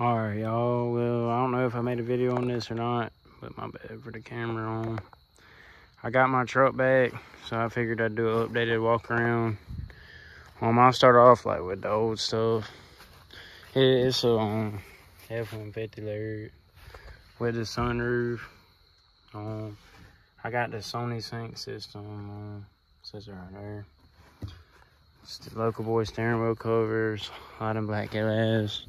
Alright, y'all. Well, I don't know if I made a video on this or not, but my bad for the camera on. I got my truck back, so I figured I'd do an updated walk around. I'll start off like with the old stuff. It's a f-150 there with the sunroof. I got the Sony sync system. Says it right there. It's the local boy steering wheel covers, light and black glass.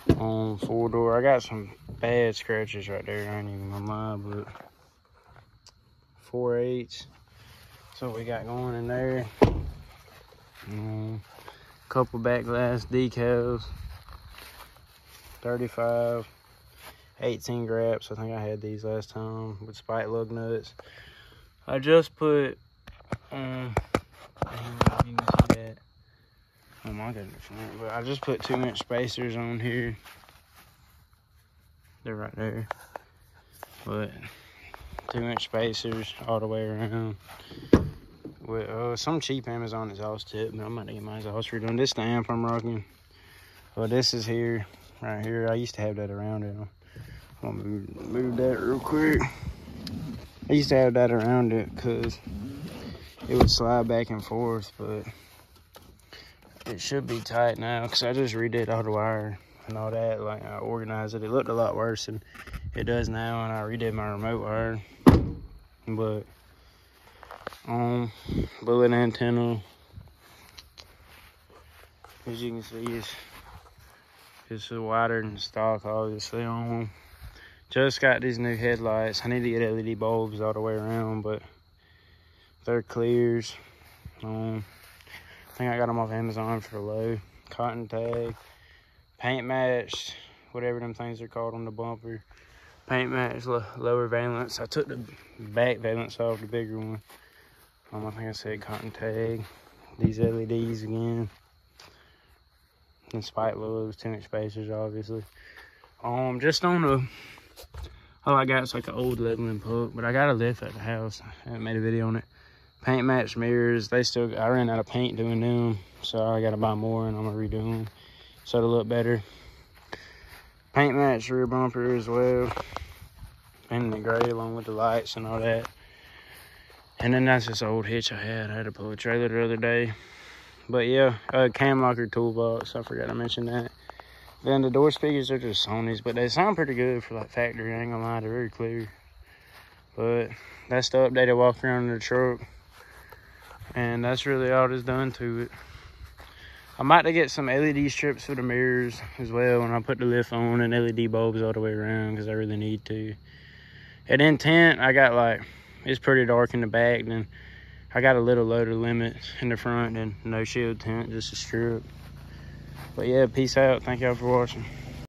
4-door. I got some bad scratches right there. I ain't even gonna lie, but 4/8. So we got going in there. Couple back glass decals. 35, 18 graps. I think I had these last time with spike lug nuts. I just put you can see that. Oh my goodness, but I just put 2-inch spacers on here. They're right there. But 2-inch spacers all the way around. With some cheap Amazon exhaust tip, but I'm about to get my exhaust redone. This is the amp I'm rocking. Well, this is here, right here. I used to have that around it. I'm gonna move that real quick. I used to have that around it because it would slide back and forth, but it should be tight now because I just redid all the wire and all that. Like, I organized it. It looked a lot worse than it does now, and I redid my remote wire. But bullet antenna, as you can see, it's wider than stock, obviously. Just got these new headlights. I need to get LED bulbs all the way around, but they're clears. I think I got them off Amazon for low. Cotton tag, paint matched, whatever them things are called on the bumper. Paint matched, lower valence. I took the back valence off, the bigger one. I think I said cotton tag. These LEDs again. And spike lugs, 10-inch spacers, obviously. Just on the, all I got is like an old leveling puck, but I got a lift at the house. I haven't made a video on it. Paint matched mirrors. I ran out of paint doing them, so I gotta buy more and I'm gonna redo them so it'll look better. Paint matched rear bumper as well. Painted in gray along with the lights and all that. And then that's this old hitch I had to pull a trailer the other day. But yeah, cam locker toolbox, I forgot to mention that. Then the door speakers are just Sony's, but they sound pretty good for like factory, I ain't gonna lie, they're very clear. But that's the updated walk around in the truck. And that's really all that's done to it. I might get some LED strips for the mirrors as well when I put the lift on, and LED bulbs all the way around because I really need to. And in tint, I got like, it's pretty dark in the back. Then I got a little loader limit in the front and no shield tint, just a strip. But yeah, peace out. Thank y'all for watching.